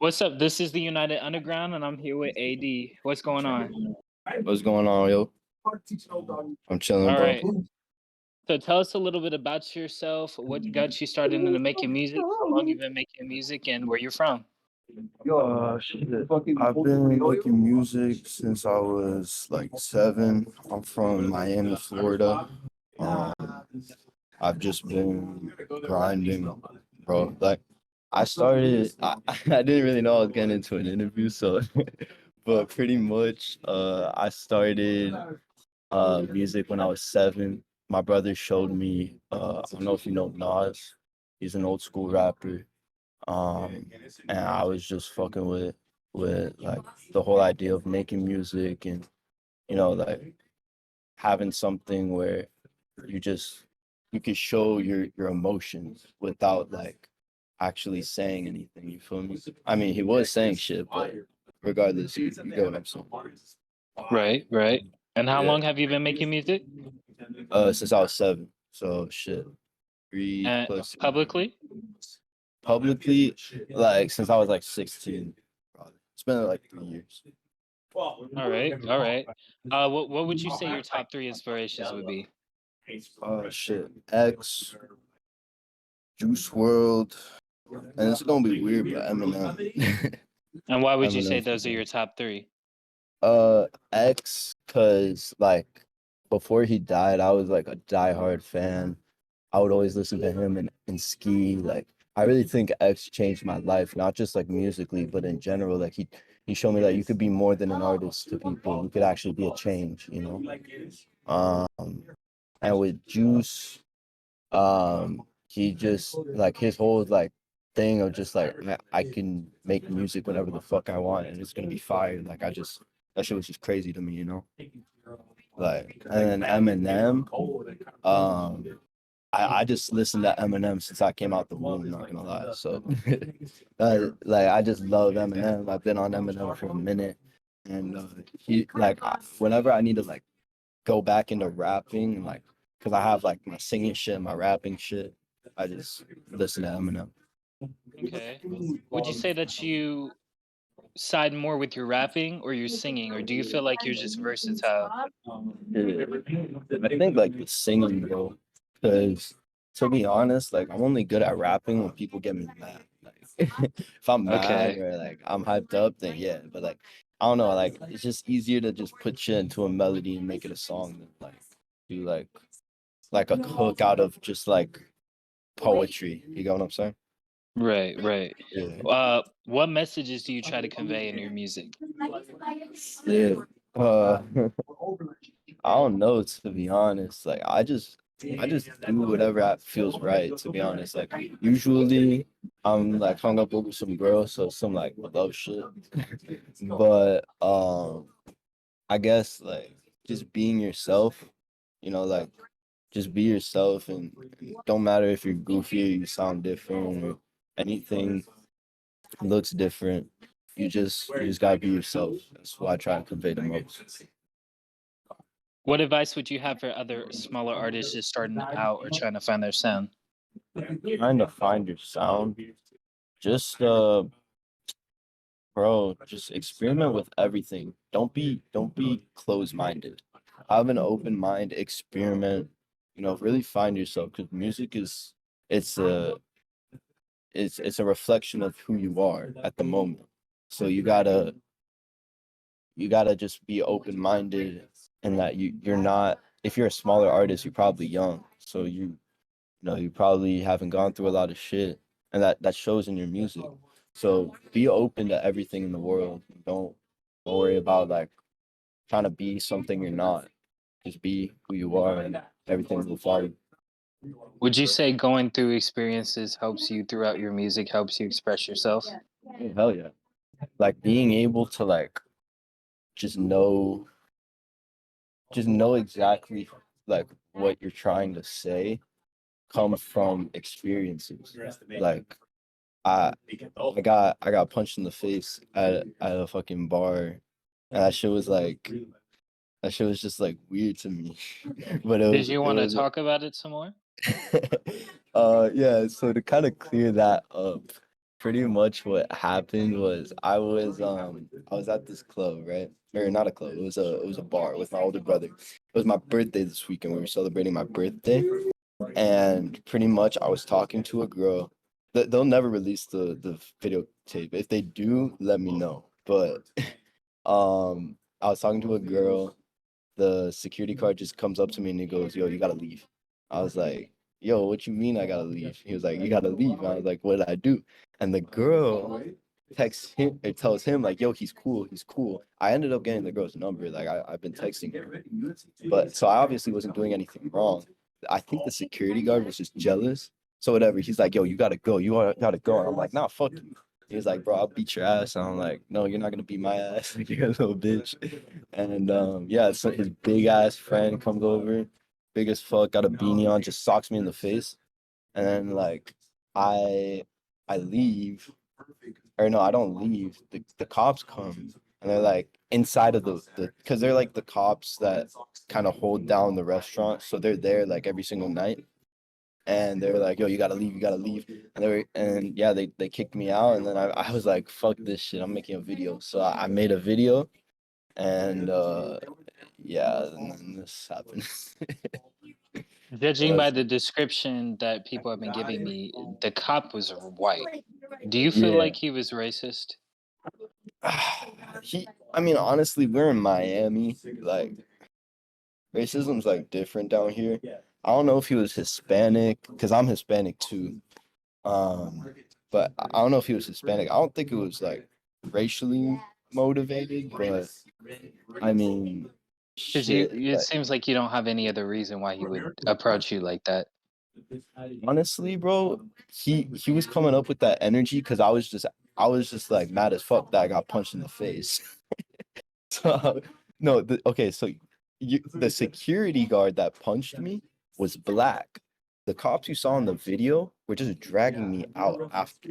What's up? This is the United Underground, and I'm here with AD. What's going on? What's going on, yo? I'm chilling, All bro. right. So tell us a little bit about yourself. What got you started into making music? How long you've been making music, and where you're from? Shit. I've been making music since I was like 7. I'm from Miami, Florida. Um, I've just been grinding, bro. Like, I didn't really know I was getting into an interview, so, but pretty much, I started music when I was 7. My brother showed me, I don't know if you know Nas. He's an old school rapper. And I was just fucking with like the whole idea of making music and like having something where you just you can show your emotions without like actually saying anything. You feel me? I mean, he was saying shit, but regardless, you get what I'm saying. Right, right. And how Yeah. long have you been making music? Since I was 7. So shit. Three plus Publicly? publicly, like since I was like 16, probably. It's been like 3 years. All right, all right. What would you say your top three inspirations would be? Shit. X, Juice World, and it's gonna be weird, but Eminem. And why would you say Eminem for those are sure. your top three? X, cause like before he died, I was like a diehard fan. I would always listen to him and ski. Like I really think X changed my life, not just like musically, but in general. Like he showed me that you could be more than an artist to people. You could actually be a change. Um, and with Juice, he just like his whole like thing of just like I can make music whenever the fuck I want and it's gonna be fire. Like that shit was just crazy to me. Like and then Eminem, I just listened to Eminem since I came out the womb, not gonna lie. So like I just love Eminem. I've been on Eminem for a minute. And he like whenever I need to like go back into rapping, like because I have like my singing shit, my rapping shit, I just listen to Eminem. Okay. Would you say that you side more with your rapping or your singing, or do you feel like you're just versatile? Yeah. I think like the singing, bro, because to be honest, like I'm only good at rapping when people get me mad. Like if I'm mad Okay. or like I'm hyped up, then yeah. But like I don't know, like it's just easier to just put shit into a melody and make it a song than like do like a hook out of just like poetry. You get what I'm saying? Right, right. Yeah. What messages do you try to convey in your music? Yeah. Uh, I don't know, to be honest. Like I just do whatever feels right, to be honest. Like usually I'm like hung up over some girls, so some like love shit. But I guess like just being yourself, like just be yourself and don't matter if you're goofy or you sound different or anything looks different. You just gotta be yourself. That's what I try to convey the most. What advice would you have for other smaller artists just starting out or trying to find their sound? Trying to find your sound. Just bro, just experiment with everything. Don't be closed-minded. Have an open mind, experiment, really find yourself because music is it's a it's a reflection of who you are at the moment. So you gotta just be open-minded and that you're not if you're a smaller artist, you're probably young. So you probably haven't gone through a lot of shit and that shows in your music. So be open to everything in the world. Don't worry about like trying to be something you're not. Just be who you are and everything will follow. Would you say going through experiences helps you throughout your music, helps you express yourself? Oh, hell yeah. Like being able to like just know just know exactly like what you're trying to say comes from experiences. Like I got punched in the face at a fucking bar, and that shit was just like weird to me. But Did you it want to was talk about it some more? yeah. So to kind of clear that up, pretty much what happened was I was at this club, right? Or not a club, it was a bar with my older brother. It was my birthday this weekend. We were celebrating my birthday. And pretty much I was talking to a girl. They'll never release the videotape. If they do, let me know. But I was talking to a girl. The security guard just comes up to me and he goes, "Yo, you gotta leave." I was like, "Yo, what you mean I gotta leave?" He was like, "You gotta leave." And I was like, "What did I do?" And the girl texts him, it tells him like, "Yo, he's cool, he's cool." I ended up getting the girl's number. Like I've been texting her, but so I obviously wasn't doing anything wrong. I think the security guard was just jealous. So whatever, he's like, "Yo, you gotta go. You gotta go." And I'm like, "Nah, fuck you." He was like, "Bro, I'll beat your ass." And I'm like, "No, you're not gonna beat my ass. Like, you're a little bitch." And yeah, so his big ass friend comes over, big as fuck, got a beanie on, just socks me in the face. And then like I leave, or no, I don't leave. The cops come and they're like inside of the because they're like the cops that kind of hold down the restaurant. So they're there like every single night. And they were like, "Yo, you gotta leave, you gotta leave." And yeah, they kicked me out. And then I was like, "Fuck this shit, I'm making a video." So I made a video and yeah, and then this happened. Judging by That's- the description that people have been giving me, the cop was white. Do you feel yeah. like he was racist? I mean, honestly, we're in Miami. Like, racism's like different down here. I don't know if he was Hispanic, because I'm Hispanic too. But I don't know if he was Hispanic. I don't think it was like racially motivated, but I mean, Because you, shit. it seems like you don't have any other reason why he would approach you like that. Honestly, bro, he was coming up with that energy because I was just like mad as fuck that I got punched in the face. So no, okay, so the security guard that punched me was black. The cops you saw in the video were just dragging me out after.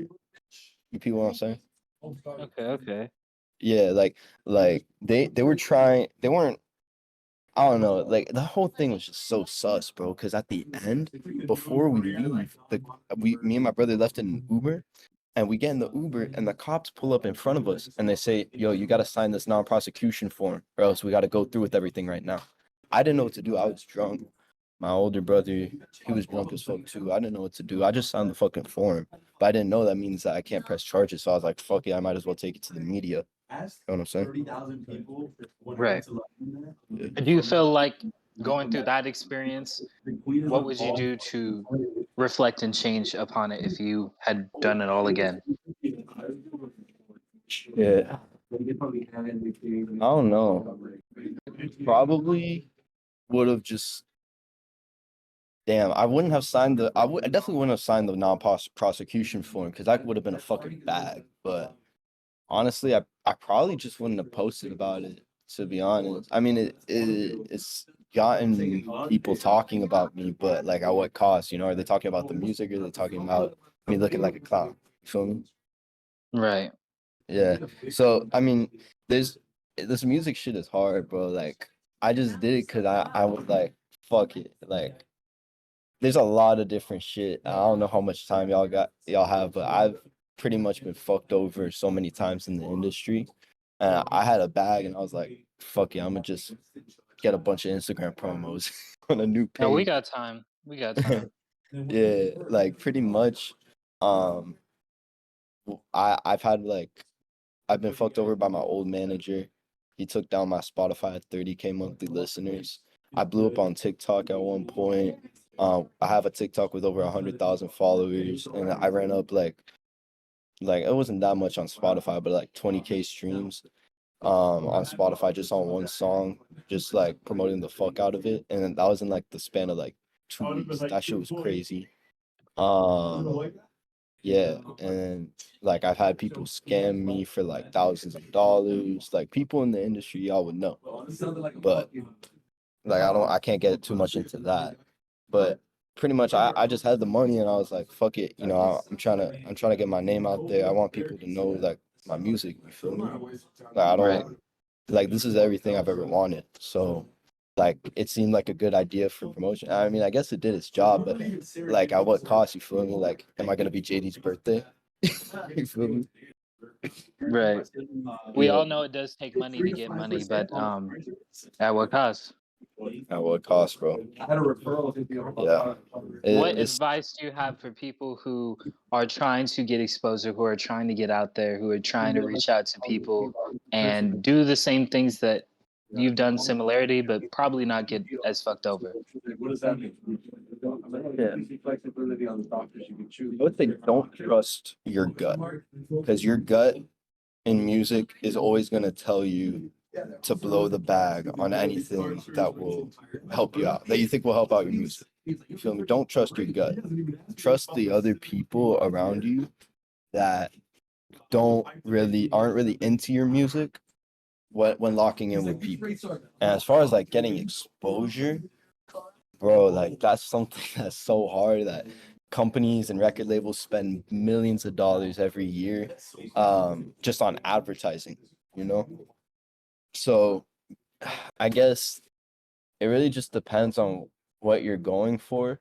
You people know what I'm saying? Okay, okay. Yeah, like they were trying. They weren't. I don't know. Like the whole thing was just so sus, bro. Because at the end, before we leave, me and my brother left in an Uber, and we get in the Uber, and the cops pull up in front of us, and they say, "Yo, you got to sign this non-prosecution form, or else we got to go through with everything right now." I didn't know what to do. I was drunk. My older brother, he was drunk as fuck too. I didn't know what to do. I just signed the fucking form, but I didn't know that means that I can't press charges. So I was like, "Fuck it, I might as well take it to the media." You know what I'm saying? Right. Yeah. Do you feel like going through that experience, what would you do to reflect and change upon it if you had done it all again? Yeah. I don't know. Probably would have just damn. I wouldn't have signed the. I definitely wouldn't have signed the non-prosecution form because that would have been a fucking bag. But honestly, I probably just wouldn't have posted about it. To be honest, I mean it's gotten people talking about me, but like at what cost? You know, are they talking about the music? Or are they talking about me looking like a clown? You feel me? Right. Yeah. So I mean, there's this music shit is hard, bro. Like I just did it because I was like, fuck it. Like there's a lot of different shit. I don't know how much time y'all have, but I've pretty much been fucked over so many times in the industry. And I had a bag and I was like, fuck it, I'm gonna just get a bunch of Instagram promos on a new No, we page. got time. We got time. Yeah, like pretty much um I've had like I've been fucked over by my old manager. He took down my Spotify at 30K monthly listeners. I blew up on TikTok at one point. I have a TikTok with over 100,000 followers, and I ran up like it wasn't that much on Spotify, but like 20K streams on Spotify just on one song, just like promoting the fuck out of it. And then that was in like the span of like 2 weeks. That shit was crazy. Um yeah, and like I've had people scam me for like thousands of dollars. Like people in the industry, y'all would know. But like I can't get too much into that. But pretty much I just had the money and I was like, fuck it, you know, I'm trying to get my name out there. I want people to know like my music, you feel me? Like I Right. don't like this is everything I've ever wanted. So like it seemed like a good idea for promotion. I mean, I guess it did its job, but like at what cost, you feel me? Like, am I gonna be JD's birthday? You feel me? Right. We Yeah. all know it does take money to get money, but at what cost? At what cost, bro? Yeah. What It's advice do you have for people who are trying to get exposure, who are trying to get out there, who are trying to reach out to people and do the same things that you've done similarity, but probably not get as fucked over? yeah. I would say don't trust your gut because your gut in music is always going to tell you to blow the bag on anything that will help you out, that you think will help out your music. You feel me? Don't trust your gut. Trust the other people around you that aren't really into your music when locking in with people. And as far as like getting exposure, bro, like that's something that's so hard that companies and record labels spend millions of dollars every year just on advertising, you know? So I guess it really just depends on what you're going for.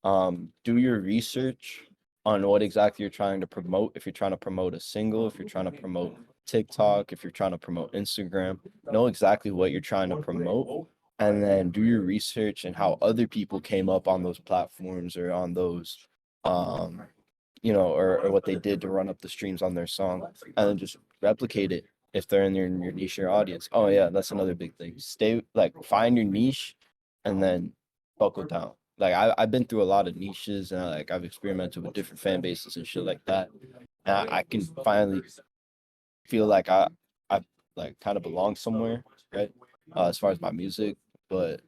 Do your research on what exactly you're trying to promote. If you're trying to promote a single, if you're trying to promote TikTok, if you're trying to promote Instagram, know exactly what you're trying to promote, and then do your research and how other people came up on those platforms or on those, or what they did to run up the streams on their song, and then just replicate it if they're in your niche or audience. Oh yeah, that's another big thing. Find your niche, and then buckle down. Like I've been through a lot of niches and I've experimented with different fan bases and shit like that. And I can finally feel like I like kind of belong somewhere, right? As far as my music, but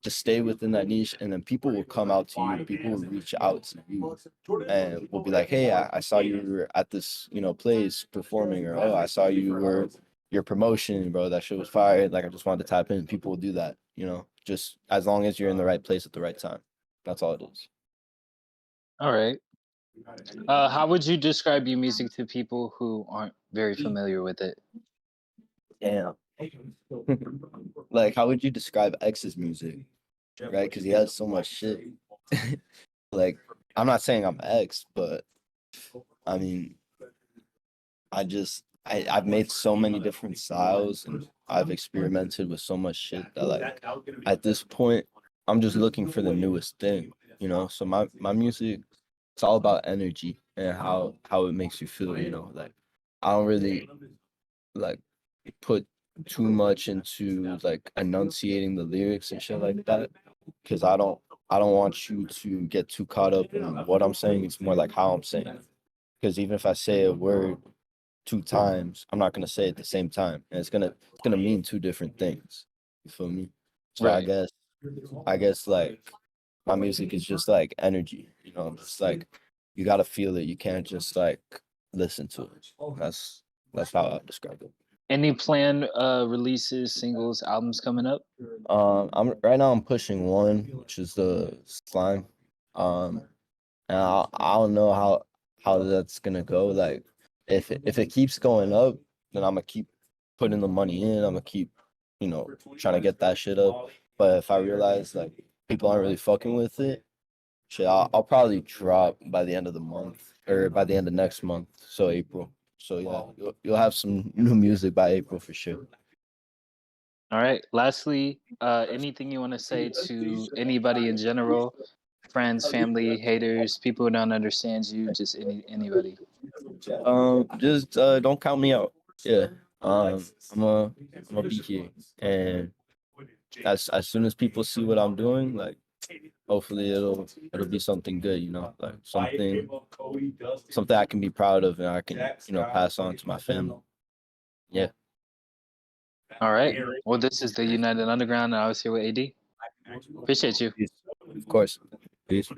just stay within that niche and then people will come out to you, people will reach out to you and will be like, hey, I saw you were at this, place performing, or oh, I saw you were your promotion, bro. That shit was fire. Like I just wanted to tap in. People will do that, just as long as you're in the right place at the right time. That's all it is. All right. How would you describe your music to people who aren't very familiar with it? Damn. Like, how would you describe X's music? Right? Because he has so much shit. Like, I'm not saying I'm X, but I mean, I've made so many different styles and I've experimented with so much shit that like at this point I'm just looking for the newest thing, So my music, it's all about energy and how it makes you feel, Like I don't really like put too much into like enunciating the lyrics and shit like that because I don't want you to get too caught up in what I'm saying. It's more like how I'm saying it. Because even if I say a word two times, I'm not gonna say it at the same time, and it's gonna mean two different things. You feel me? So I Right. guess like my music is just like energy. It's like you gotta feel it. You can't just like listen to it. That's how I describe it. Any planned releases, singles, albums coming up? I'm right now. I'm pushing one, which is the slime. Um, and I don't know how that's gonna go. Like, if it keeps going up, then I'm gonna keep putting the money in. I'm gonna keep, trying to get that shit up. But if I realize like people aren't really fucking with it, shit, I'll probably drop by the end of the month or by the end of next month. So April. So yeah, you'll have some new music by April for sure. All right. Lastly, anything you want to say to anybody in general, friends, family, haters, people who don't understand you, just anybody. Just don't count me out. Yeah. I'm gonna be here, and as soon as people see what I'm doing, like hopefully it'll be something good, like something I can be proud of and I can pass on to my family. Yeah. All right. Well, this is the United Underground, and I was here with AD. Appreciate you. Peace. Of course. Peace.